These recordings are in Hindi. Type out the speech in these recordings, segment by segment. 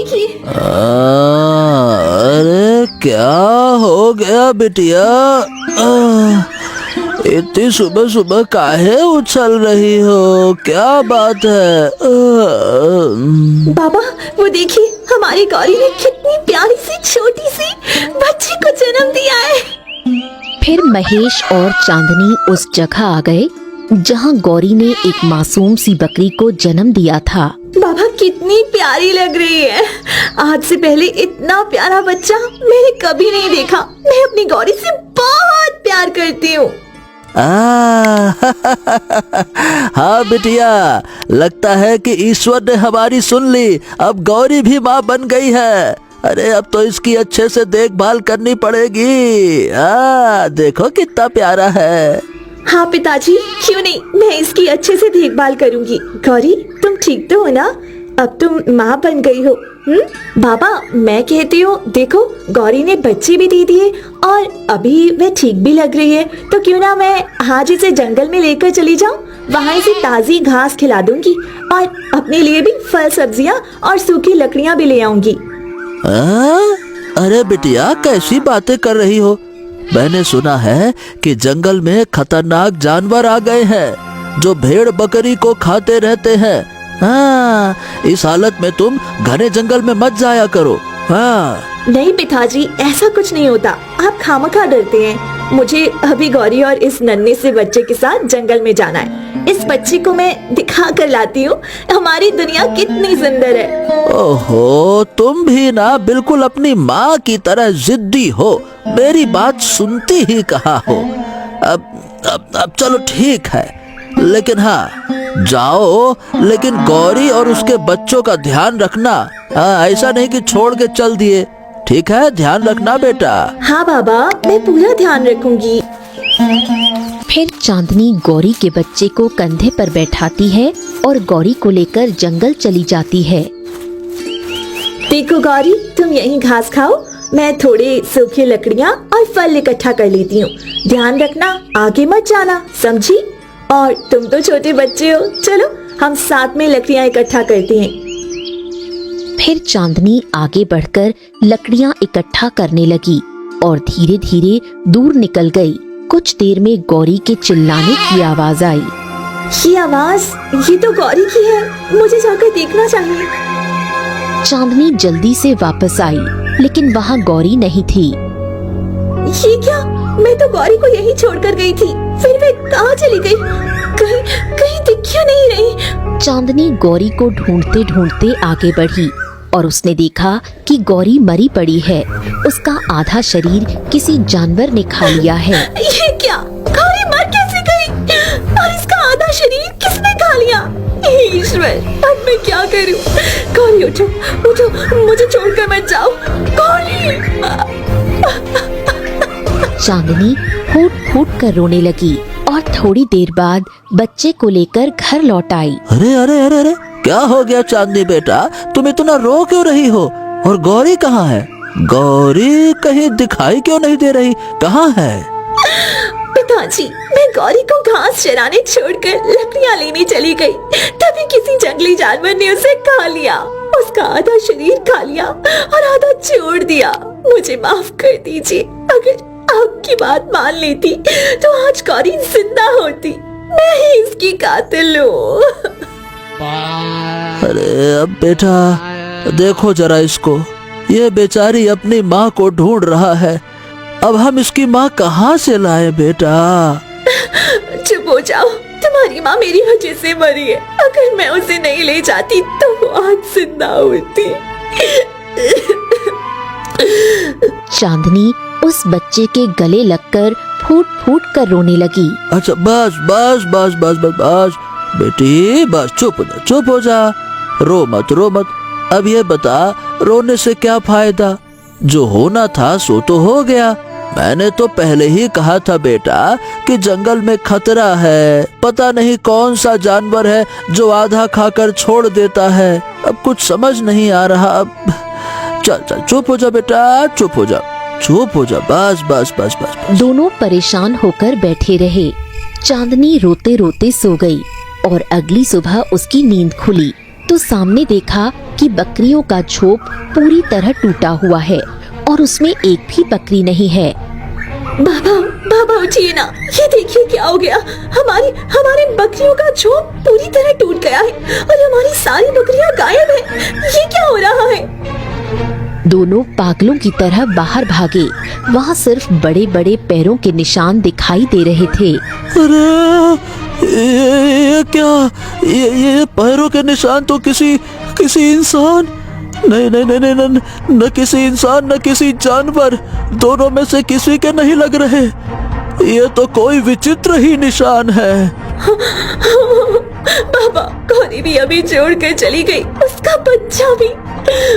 देखिए। अरे क्या हो गया बिटिया? इतनी सुबह सुबह काहे उछल रही हो? क्या बात है? बाबा वो देखिए, हमारी गौरी ने कितनी प्यारी सी छोटी सी बच्ची को जन्म दिया है। फिर महेश और चांदनी उस जगह आ गए जहां गौरी ने एक मासूम सी बकरी को जन्म दिया था। बाबा कितनी प्यारी लग रही है। आज से पहले इतना प्यारा बच्चा मैंने कभी नहीं देखा। मैं अपनी गौरी से बहुत प्यार करती हूँ। हाँ बिटिया, लगता है कि ईश्वर ने हमारी सुन ली। अब गौरी भी माँ बन गई है। अरे अब तो इसकी अच्छे से देखभाल करनी पड़ेगी। देखो कितना प्यारा है। हाँ पिताजी, क्यों नहीं, मैं इसकी अच्छे से देखभाल करूंगी। गौरी तुम ठीक तो हो ना? अब तुम माँ बन गई हो। बाबा मैं कहती हूँ, देखो गौरी ने बच्चे भी दे दिए और अभी वह ठीक भी लग रही है, तो क्यों ना मैं आज इसे जंगल में लेकर चली जाऊँ। वहाँ इसे ताजी घास खिला दूंगी और अपने लिए भी फल सब्जियाँ और सूखी लकड़ियाँ भी ले आऊंगी। अरे बिटिया कैसी बातें कर रही हो? मैंने सुना है कि जंगल में खतरनाक जानवर आ गए हैं जो भेड़ बकरी को खाते रहते हैं। हाँ, इस हालत में तुम घने जंगल में मत जाया करो। हाँ नहीं पिताजी, ऐसा कुछ नहीं होता। आप खामखा डरते हैं। मुझे अभी गौरी और इस नन्हे से बच्चे के साथ जंगल में जाना है। इस बच्चे को मैं दिखा कर लाती हूँ हमारी दुनिया कितनी सुंदर है। ओहो, तुम भी ना बिल्कुल अपनी माँ की तरह जिद्दी हो। मेरी बात सुनती ही कहाँ हो। अब चलो ठीक है, लेकिन हाँ जाओ, लेकिन गौरी और उसके बच्चों का ध्यान रखना। ऐसा नहीं कि छोड़ के चल दिए। ठीक है, ध्यान रखना बेटा। हाँ बाबा, मैं पूरा ध्यान रखूंगी। फिर चांदनी गौरी के बच्चे को कंधे पर बैठाती है और गौरी को लेकर जंगल चली जाती है। देखो गौरी, तुम यहीं घास खाओ, मैं थोड़ी सूखी लकड़ियाँ और फल इकट्ठा कर लेती हूँ। ध्यान रखना, आगे मत जाना, समझी? और तुम तो छोटे बच्चे हो, चलो हम साथ में लकड़ियाँ इकट्ठा करते हैं। फिर चांदनी आगे बढ़कर लकड़ियाँ इकट्ठा करने लगी और धीरे धीरे दूर निकल गई। कुछ देर में गौरी के चिल्लाने की आवाज आई। ये आवाज, ये तो गौरी की है, मुझे जाकर देखना चाहिए। चांदनी जल्दी से वापस आई, लेकिन वहाँ गौरी नहीं थी। ये क्या? मैं तो गौरी को यहीं छोड़कर गई थी, फिर वे कहाँ चली गई? कहीं कहीं दिख क्यों नहीं रही? चांदनी गौरी को ढूंढते ढूंढते आगे बढ़ी और उसने देखा कि गौरी मरी पड़ी है। उसका आधा शरीर किसी जानवर ने खा लिया है। ये क्या? गौरी मर कैसे गई? और इसका आधा शरीर किसने खा लिया? हे ईश्वर, अब मैं क्या करूं? गौरी उठो, उठो, मुझे छोड़कर मत जाओ। गौरी! चांदनी फूट फूट कर रोने लगी और थोड़ी देर बाद बच्चे को लेकर घर लौट आई। अरे अरे अरे अरे, क्या हो गया चांदनी बेटा? तुम इतना रो क्यों रही हो? और गौरी कहाँ है? गौरी कहीं दिखाई क्यों नहीं दे रही? कहाँ है? पिताजी, मैं गौरी को घास चराने छोड़कर लकड़ियाँ लेने चली गई, तभी किसी जंगली जानवर ने उसे खा लिया। उसका आधा शरीर खा लिया और आधा छोड़ दिया। मुझे माफ कर दीजिए। अगर आपकी बात मान लेती तो आज गौरी जिंदा होती। मैं ही इसकी कातिल हूँ। अरे अब बेटा देखो जरा इसको, ये बेचारी अपनी माँ को ढूंढ रहा है। अब हम इसकी माँ कहाँ से लाए बेटा? चुप हो जाओ, तुम्हारी माँ मेरी वजह से मरी है। अगर मैं उसे नहीं ले जाती तो वो आज जिंदा होती। चांदनी उस बच्चे के गले लगकर फूट फूट कर रोने लगी। अच्छा बस बस बस बस बस बस बेटी, बस चुप हो जा। रो मत। अब ये बता, रोने से क्या फायदा? जो होना था सो तो हो गया। मैंने तो पहले ही कहा था बेटा कि जंगल में खतरा है। पता नहीं कौन सा जानवर है जो आधा खाकर छोड़ देता है। अब कुछ समझ नहीं आ रहा। अब चल चुप हो जा बेटा, चुप हो जा। बस। दोनों परेशान होकर बैठे रहे। चांदनी रोते रोते सो गई और अगली सुबह उसकी नींद खुली तो सामने देखा कि बकरियों का झोप पूरी तरह टूटा हुआ है और उसमें एक भी बकरी नहीं है। बाबा बाबा उठिए ना, ये देखिए क्या हो गया। हमारी बकरियों का झोंप पूरी तरह टूट गया है और हमारी सारी बकरियां गायब है। ये क्या हो रहा है? दोनों पागलों की तरह बाहर भागे। वहाँ सिर्फ बड़े बड़े पैरों के निशान दिखाई दे रहे थे। अरे ये क्या, ये पैरों के निशान तो किसी इंसान, नहीं नहीं नहीं नहीं नहीं, न किसी इंसान न किसी जानवर, दोनों में से किसी के नहीं लग रहे। ये तो कोई विचित्र ही निशान है। बाबा गौरी भी अभी छोड़ कर चली गई, उसका बच्चा भी।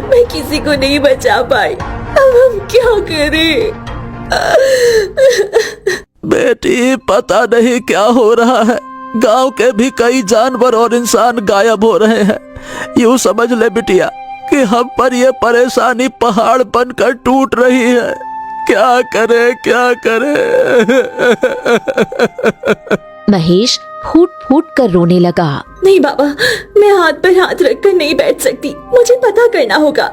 मैं किसी को नहीं बचा पाई, अब हम क्या करें? बेटी पता नहीं क्या हो रहा है, गांव के भी कई जानवर और इंसान गायब हो रहे हैं। यूं समझ ले बिटिया कि हम पर ये परेशानी पहाड़ बनकर टूट रही है। क्या करे क्या करे। महेश फूट फूट कर रोने लगा। नहीं बाबा, मैं हाथ पर हाथ रखकर नहीं बैठ सकती। मुझे पता करना होगा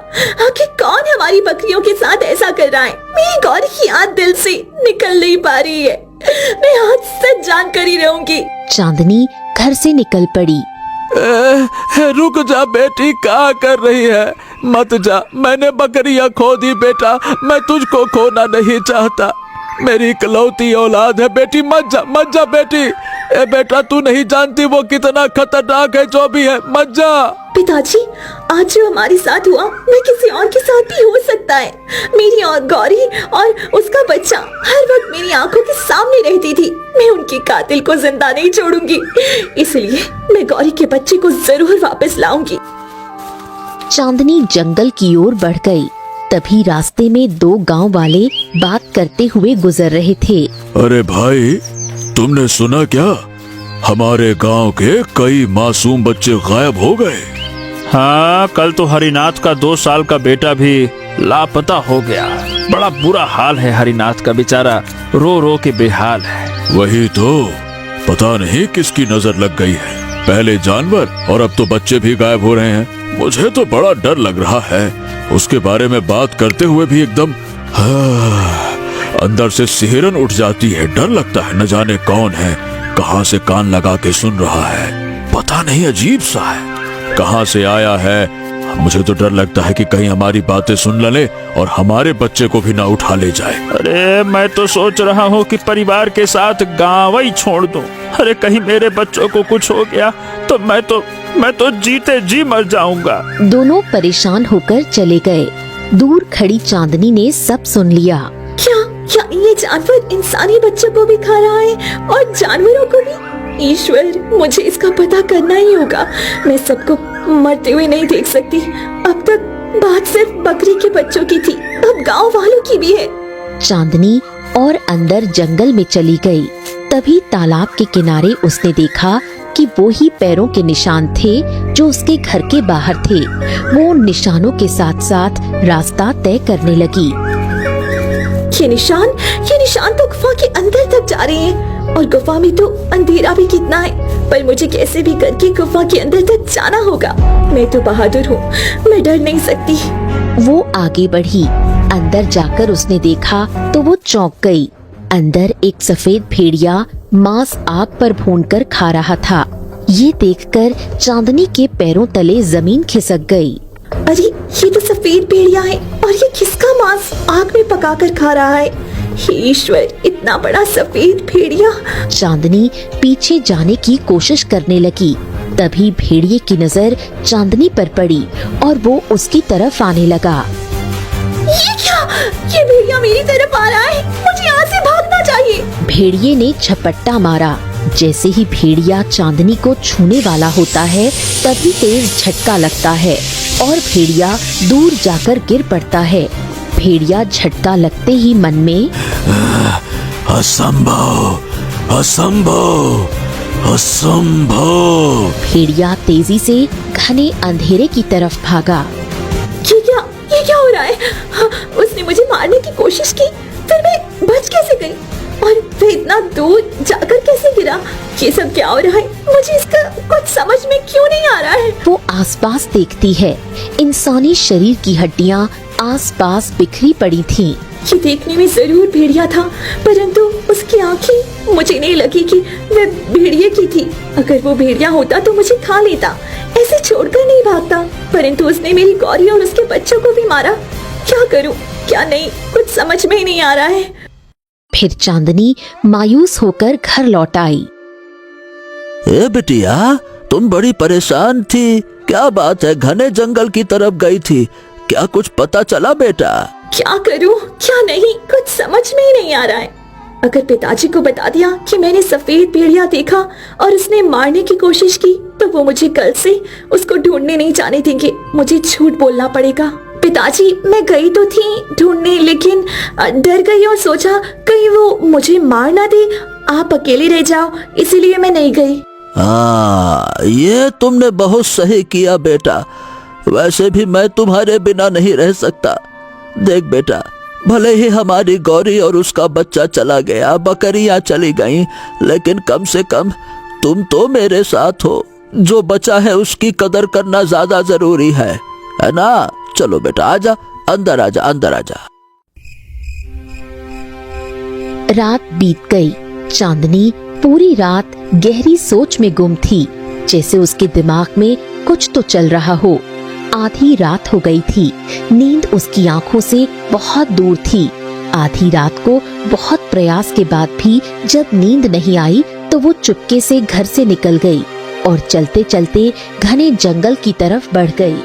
आखिर कौन हमारी बकरियों के साथ ऐसा कर रहा है। मेरी गौरी की याद दिल से निकल नहीं पा रही है। मैं आज सच जान कर ही रहूंगी। चांदनी घर से निकल पड़ी। रुक जा बेटी, क्या कर रही है? मत जा, मैंने बकरियां खो दी बेटा, मैं तुझको खोना नहीं चाहता। मेरी इकलौती औलाद है बेटी, मत जा बेटी। ए बेटा तू नहीं जानती वो कितना खतरनाक है, जो भी है मत जा। पिताजी, आज जो हमारे साथ हुआ मैं किसी और के साथ भी हो सकता है। मेरी और गौरी और उसका बच्चा हर वक्त मेरी आंखों के सामने रहती थी। मैं उनके कातिल को जिंदा नहीं छोड़ूंगी, इसलिए मैं गौरी के बच्चे को जरूर वापस लाऊंगी। चांदनी जंगल की ओर बढ़ गई। तभी रास्ते में दो गांव वाले बात करते हुए गुजर रहे थे। अरे भाई, तुमने सुना क्या? हमारे गांव के कई मासूम बच्चे गायब हो गए। हाँ, कल तो हरिनाथ का 2 साल का बेटा भी लापता हो गया। बड़ा बुरा हाल है हरिनाथ का, बेचारा रो रो के बेहाल है। वही तो, पता नहीं किसकी नजर लग गई है। पहले जानवर और अब तो बच्चे भी गायब हो रहे हैं। मुझे तो बड़ा डर लग रहा है। उसके बारे में बात करते हुए भी एकदम अंदर से सिहरन उठ जाती है। डर लगता है, न जाने कौन है, कहां से कान लगा के सुन रहा है। पता नहीं, अजीब सा है, कहां से आया है। मुझे तो डर लगता है कि कहीं हमारी बातें सुन ले और हमारे बच्चे को भी ना उठा ले जाए। अरे मैं तो सोच रहा हूँ कि परिवार के साथ गाँव ही छोड़ दूं। अरे कहीं मेरे बच्चों को कुछ हो गया तो मैं तो जीते जी मर जाऊंगा। दोनों परेशान होकर चले गए। दूर खड़ी चांदनी ने सब सुन लिया। क्या ये जानवर इंसानी बच्चों को भी खा रहा है और जानवरों को भी? ईश्वर, मुझे इसका पता करना ही होगा। मैं सबको मरते हुए नहीं देख सकती। अब तक बात सिर्फ बकरी के बच्चों की थी, अब गांव वालों की भी है। चांदनी और अंदर जंगल में चली गई। तभी तालाब के किनारे उसने देखा कि वो ही पैरों के निशान थे जो उसके घर के बाहर थे। वो उन निशानों के साथ साथ रास्ता तय करने लगी। ये निशान तो गुफा के अंदर तक जा रहे हैं और गुफा में तो अंधेरा भी कितना है, पर मुझे कैसे भी करके गुफा के अंदर तक जाना होगा। मैं तो बहादुर हूँ, मैं डर नहीं सकती। वो आगे बढ़ी। अंदर जाकर उसने देखा तो वो चौंक गई। अंदर एक सफेद भेड़िया मांस आग पर भूनकर खा रहा था। ये देखकर चांदनी के पैरों तले जमीन खिसक गई। अरे ये तो सफेद भेड़िया है और ये किसका मांस आग में पकाकर खा रहा है? हे ईश्वर, इतना बड़ा सफेद भेड़िया। चांदनी पीछे जाने की कोशिश करने लगी। तभी भेड़िए की नजर चांदनी पर पड़ी और वो उसकी तरफ आने लगा। ये क्या? ये भेड़िया मेरी तरफ आ रहा है, मुझे यहाँ से भागना चाहिए। भेड़िए ने झपट्टा मारा। जैसे ही भेड़िया चांदनी को छूने वाला होता है तभी तेज झटका लगता है और भेड़िया दूर जाकर गिर पड़ता है। भेड़िया झटका लगते ही मन में असंभव, असंभव, असंभव। भेड़िया तेजी से घने अंधेरे की तरफ भागा। ये क्या हो रहा है? हाँ, उसने मुझे मारने की कोशिश की, फिर मैं बच कैसे गई? और वह इतना दूर जाकर कैसे गिरा? ये सब क्या हो रहा है? मुझे इसका कुछ समझ में क्यों नहीं आ रहा है? वो आसपास देखती है। इंसानी शरीर की हड्डियां आसपास बिखरी पड़ी थीं। ये देखने में जरूर भेड़िया था, परंतु उसकी आंखें मुझे नहीं लगी कि वह भेड़िए की थी। अगर वो भेड़िया होता तो मुझे खा लेता, ऐसे छोड़कर नहीं भागता। परंतु उसने मेरी गौरी और उसके बच्चों को भी मारा। क्या करूं, क्या नहीं, कुछ समझ में ही नहीं आ रहा है। फिर चांदनी मायूस होकर घर लौट आई। ए बिटिया, तुम बड़ी परेशान थी, क्या बात है? घने जंगल की तरफ गई थी, क्या कुछ पता चला बेटा? क्या करूं, क्या नहीं, कुछ समझ में ही नहीं आ रहा है। अगर पिताजी को बता दिया कि मैंने सफेद भेड़िया देखा और उसने मारने की कोशिश की, तो वो मुझे कल से उसको ढूंढने नहीं जाने देंगे। मुझे झूठ बोलना पड़ेगा। पिताजी, मैं गई तो थी ढूंढने, लेकिन डर गई और सोचा कहीं वो मुझे मार ना दे, आप अकेले रह जाओ, इसीलिए मैं नहीं गई। हाँ, ये तुमने बहुत सही किया बेटा। वैसे भी मैं तुम्हारे बिना नहीं रह सकता। देख बेटा, भले ही हमारी गौरी और उसका बच्चा चला गया, बकरियां चली गईं, लेकिन कम से कम तुम तो मेरे साथ हो। जो बचा है उसकी कदर करना ज्यादा जरूरी है ना? चलो बेटा, आजा, अंदर आजा, अंदर आजा। रात बीत गई। चांदनी पूरी रात गहरी सोच में गुम थी, जैसे उसके दिमाग में कुछ तो चल रहा हो। आधी रात हो गई थी। नींद उसकी आंखों से बहुत दूर थी। आधी रात को बहुत प्रयास के बाद भी जब नींद नहीं आई, तो वो चुपके से घर से निकल गई और चलते चलते घने जंगल की तरफ बढ़ गई।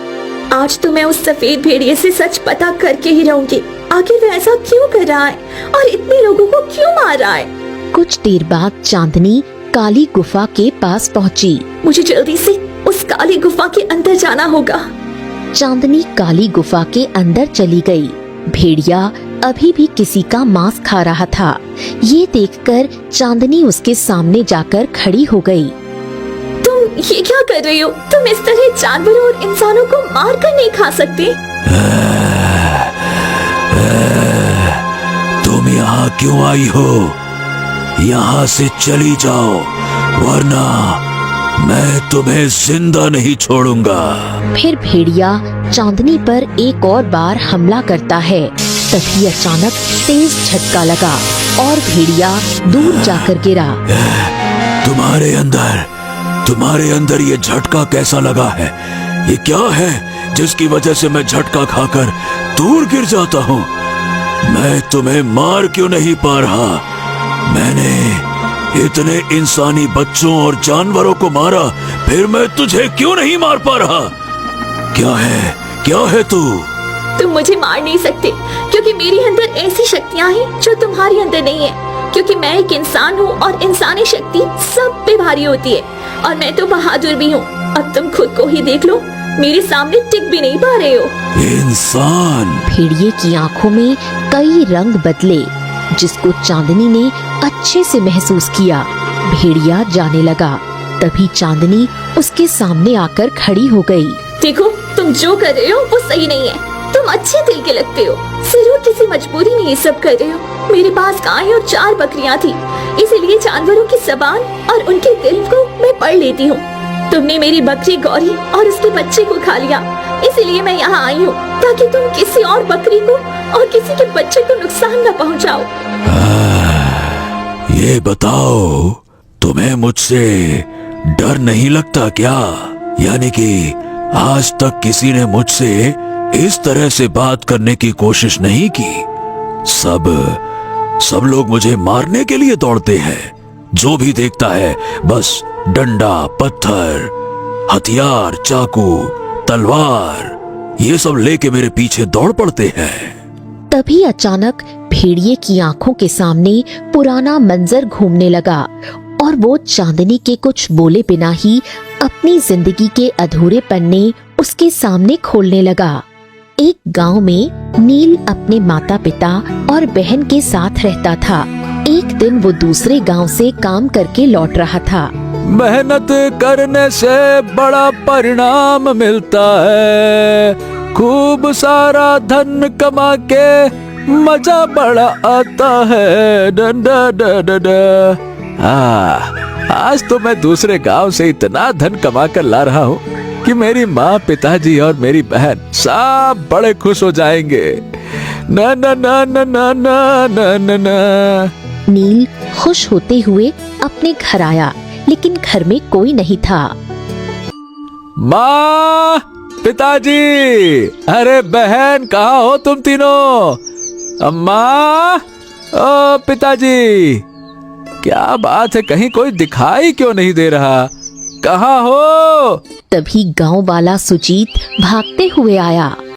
आज तो मैं उस सफेद भेड़िए से सच पता करके ही रहूंगी। आखिर वह ऐसा क्यों कर रहा है और इतने लोगों को क्यों मार रहा है? कुछ देर बाद चांदनी काली गुफा के पास पहुंची। मुझे जल्दी से उस काली गुफा के अंदर जाना होगा। चांदनी काली गुफा के अंदर चली गई। भेड़िया अभी भी किसी का मांस खा रहा था। ये देखकर चांदनी उसके सामने जाकर खड़ी हो गई। तुम ये क्या कर रही हो? तुम इस तरह जानवरों और इंसानों को मार कर नहीं खा सकते। तुम यहाँ क्यों आई हो? यहाँ से चली जाओ, वरना मैं तुम्हें जिंदा नहीं छोड़ूंगा। फिर भेड़िया चांदनी पर एक और बार हमला करता है। तभी अचानक तेज झटका लगा और भेड़िया दूर जाकर गिरा। तुम्हारे अंदर ये झटका कैसा लगा है? ये क्या है जिसकी वजह से मैं झटका खाकर दूर गिर जाता हूँ? मैं तुम्हें मार क्यों नहीं पा रहा? मैंने इतने इंसानी बच्चों और जानवरों को मारा, फिर मैं तुझे क्यों नहीं मार पा रहा? क्या है तू? तुम मुझे मार नहीं सकते, क्योंकि मेरे अंदर ऐसी शक्तियाँ हैं जो तुम्हारे अंदर नहीं है। क्योंकि मैं एक इंसान हूँ और इंसानी शक्ति सब पे भारी होती है, और मैं तो बहादुर भी हूँ। अब तुम खुद को ही देख लो, मेरे सामने टिक भी नहीं पा रहे हो। इंसान? भेड़िए की आंखों में कई रंग बदले, जिसको चांदनी ने अच्छे से महसूस किया। भेड़िया जाने लगा। तभी चांदनी उसके सामने आकर खड़ी हो गई। देखो, तुम जो कर रहे हो वो सही नहीं है। तुम अच्छे दिल के लगते हो, जरूर किसी मजबूरी में ये सब कर रहे हो। मेरे पास गाय और 4 बकरियां थी, इसीलिए जानवरों की जबान और उनके दिल को मैं पढ़ लेती हूँ। तुमने मेरी बकरी गौरी और उसके बच्चे को खा लिया, इसीलिए मैं यहाँ आई हूँ, ताकि तुम किसी और बकरी को और किसी के बच्चे को नुकसान न पहुँचाओ। ये बताओ, तुम्हें मुझसे डर नहीं लगता क्या? यानी कि आज तक किसी ने मुझसे इस तरह से बात करने की कोशिश नहीं की। सब लोग मुझे मारने के लिए दौड़ते हैं। जो भी देखता है बस डंडा, पत्थर, हथियार, चाकू, तलवार, ये सब लेके मेरे पीछे दौड़ पड़ते हैं। तभी अचानक भेड़िए की आंखों के सामने पुराना मंजर घूमने लगा और वो चांदनी के कुछ बोले बिना ही अपनी जिंदगी के अधूरे पन्ने उसके सामने खोलने लगा। एक गांव में नील अपने माता पिता और बहन के साथ रहता था। एक दिन वो दूसरे गांव से काम करके लौट रहा था। मेहनत करने से बड़ा परिणाम मिलता है। खूब सारा धन कमा के मजा बड़ा आता है। डंडा डा डा डा। आज तो मैं दूसरे गांव से इतना धन कमा कर ला रहा हूँ कि मेरी माँ, पिताजी और मेरी बहन सब बड़े खुश हो जाएंगे। ना ना ना ना ना ना ना ना ना। नील खुश होते हुए अपने घर आया, लेकिन घर में कोई नहीं था। माँ, पिताजी, अरे बहन, कहाँ हो तुम तीनों? अम्मा, ओ पिताजी, क्या बात है, कहीं कोई दिखाई क्यों नहीं दे रहा? कहाँ हो? तभी गांव वाला सुजीत भागते हुए आया।